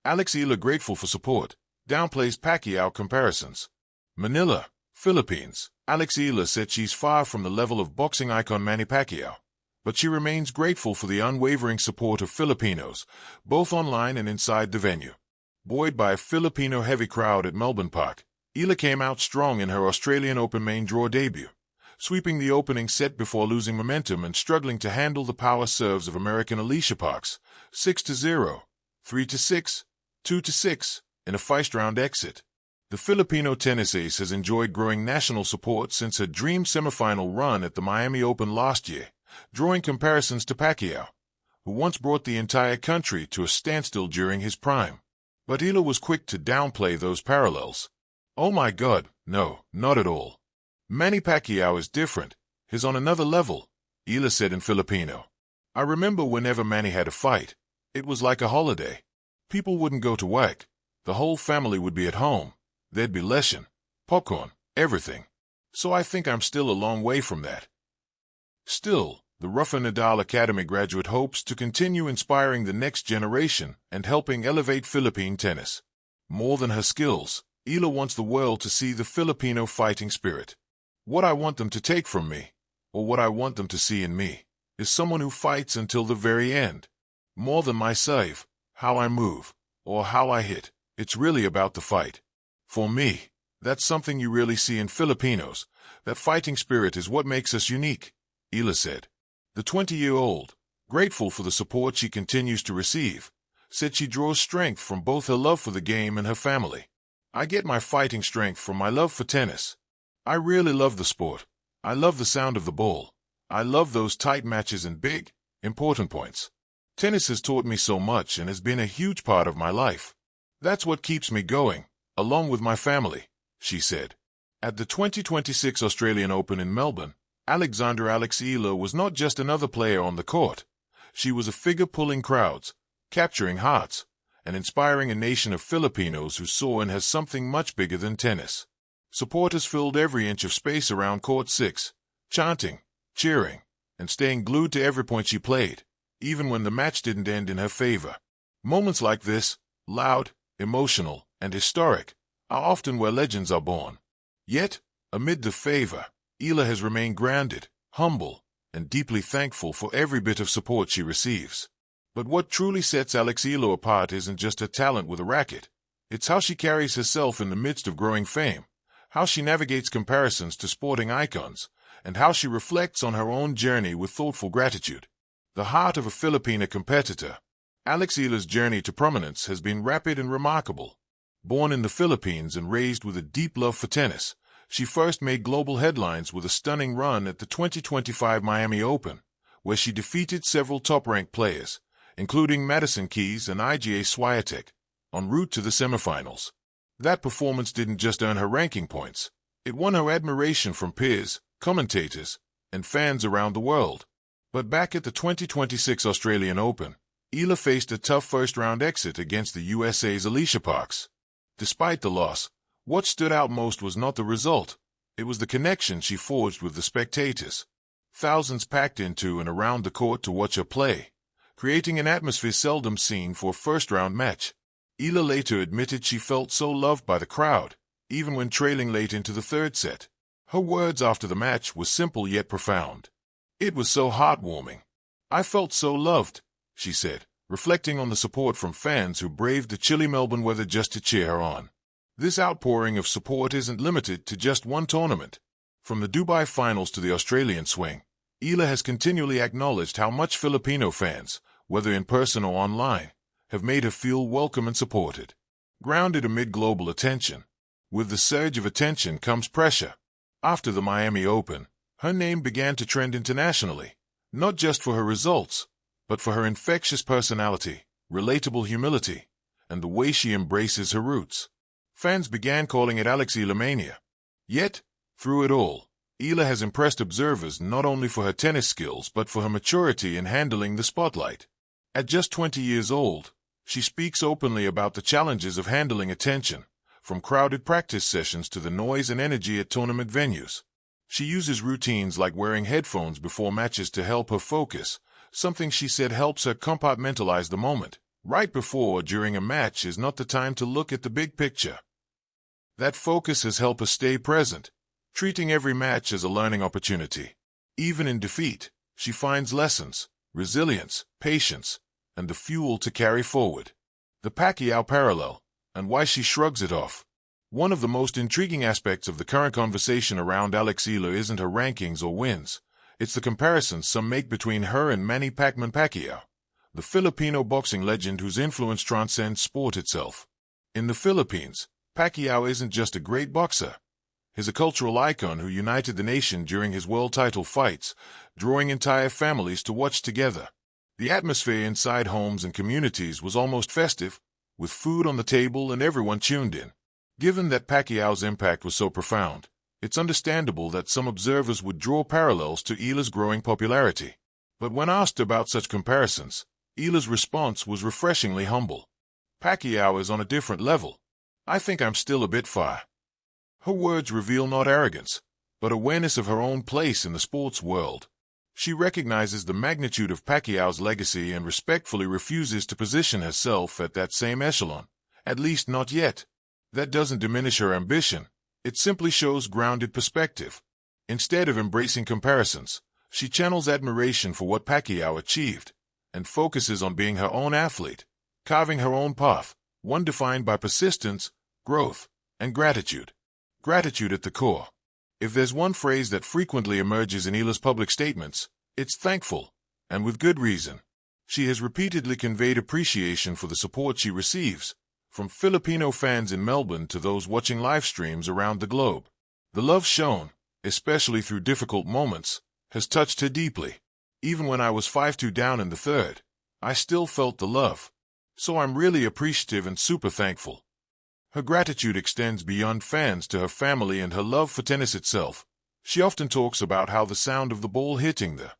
Eala grateful for support. Downplays Pacquiao comparisons. Manila, Philippines. Eala said she's far from the level of boxing icon Manny Pacquiao, but she remains grateful for the unwavering support of Filipinos, both online and inside the venue. Buoyed by a Filipino-heavy crowd at Melbourne Park, Eala came out strong in her Australian Open main draw debut, sweeping the opening set before losing momentum and struggling to handle the power serves of American Alicia Parks, 6-0, 3-6, 2-6, in a first-round exit. The Filipino tennis ace has enjoyed growing national support since her dream semifinal run at the Miami Open last year, drawing comparisons to Pacquiao, who once brought the entire country to a standstill during his prime. But Eala was quick to downplay those parallels. "Oh my God, no, not at all. Manny Pacquiao is different. He's on another level," Eala said in Filipino. "I remember whenever Manny had a fight, it was like a holiday. People wouldn't go to work. The whole family would be at home. There'd be lesson, popcorn, everything. So I think I'm still a long way from that." Still, the Rafa Nadal Academy graduate hopes to continue inspiring the next generation and helping elevate Philippine tennis. More than her skills, Eala wants the world to see the Filipino fighting spirit. "What I want them to take from me, or what I want them to see in me, is someone who fights until the very end. More than my serve, how I move, or how I hit, it's really about the fight. For me, that's something you really see in Filipinos. That fighting spirit is what makes us unique," Eala said. The 20-year-old, grateful for the support she continues to receive, said she draws strength from both her love for the game and her family. "I get my fighting strength from my love for tennis. I really love the sport. I love the sound of the ball. I love those tight matches and big, important points. Tennis has taught me so much and has been a huge part of my life. That's what keeps me going, along with my family," she said. At the 2026 Australian Open in Melbourne, Eala was not just another player on the court. She was a figure pulling crowds, capturing hearts, and inspiring a nation of Filipinos who saw in her something much bigger than tennis. Supporters filled every inch of space around Court 6, chanting, cheering, and staying glued to every point she played, even when the match didn't end in her favor. Moments like this, loud, emotional, and historic, are often where legends are born. Yet, amid the favor, Eala has remained grounded, humble, and deeply thankful for every bit of support she receives. But what truly sets Eala apart isn't just her talent with a racket. It's how she carries herself in the midst of growing fame, how she navigates comparisons to sporting icons, and how she reflects on her own journey with thoughtful gratitude. The heart of a Filipina competitor, Eala's journey to prominence has been rapid and remarkable. Born in the Philippines and raised with a deep love for tennis, she first made global headlines with a stunning run at the 2025 Miami Open, where she defeated several top-ranked players, including Madison Keys and Iga Swiatek, en route to the semifinals. That performance didn't just earn her ranking points, it won her admiration from peers, commentators, and fans around the world. But back at the 2026 Australian Open, Eala faced a tough first-round exit against the USA's Alicia Parks. Despite the loss, what stood out most was not the result. It was the connection she forged with the spectators. Thousands packed into and around the court to watch her play, creating an atmosphere seldom seen for a first-round match. Eala later admitted she felt so loved by the crowd, even when trailing late into the third set. Her words after the match were simple yet profound. "It was so heartwarming. I felt so loved," she said, reflecting on the support from fans who braved the chilly Melbourne weather just to cheer her on. This outpouring of support isn't limited to just one tournament. From the Dubai finals to the Australian swing, Eala has continually acknowledged how much Filipino fans, whether in person or online, have made her feel welcome and supported. Grounded amid global attention, with the surge of attention comes pressure. After the Miami Open, her name began to trend internationally, not just for her results, but for her infectious personality, relatable humility, and the way she embraces her roots. Fans began calling it Eala Mania. Yet, through it all, Eala has impressed observers not only for her tennis skills but for her maturity in handling the spotlight. At just 20 years old, she speaks openly about the challenges of handling attention, from crowded practice sessions to the noise and energy at tournament venues. She uses routines like wearing headphones before matches to help her focus, something she said helps her compartmentalize the moment, Right before or during a match is not the time to look at the big picture. That focus has helped us stay present, treating every match as a learning opportunity. Even in defeat, she finds lessons, resilience, patience, and the fuel to carry forward. The Pacquiao parallel, and why she shrugs it off. One of the most intriguing aspects of the current conversation around Eala isn't her rankings or wins. It's the comparisons some make between her and Manny Pacquiao, the Filipino boxing legend whose influence transcends sport itself. In the Philippines, Pacquiao isn't just a great boxer. He's a cultural icon who united the nation during his world title fights, drawing entire families to watch together. The atmosphere inside homes and communities was almost festive, with food on the table and everyone tuned in. Given that Pacquiao's impact was so profound, it's understandable that some observers would draw parallels to Eala's growing popularity. But when asked about such comparisons, Eala's response was refreshingly humble. Pacquiao is on a different level. I think I'm still a bit far. Her words reveal not arrogance, but awareness of her own place in the sports world. She recognizes the magnitude of Pacquiao's legacy and respectfully refuses to position herself at that same echelon, at least not yet. That doesn't diminish her ambition, it simply shows grounded perspective. Instead of embracing comparisons, she channels admiration for what Pacquiao achieved, and focuses on being her own athlete, carving her own path, one defined by persistence, growth, and gratitude. Gratitude at the core. If there's one phrase that frequently emerges in Eala's public statements, it's thankful, and with good reason. She has repeatedly conveyed appreciation for the support she receives, from Filipino fans in Melbourne to those watching live streams around the globe. The love shown, especially through difficult moments, has touched her deeply. Even when I was 5-2 down in the third, I still felt the love. So I'm really appreciative and super thankful. Her gratitude extends beyond fans to her family and her love for tennis itself. She often talks about how the sound of the ball hitting the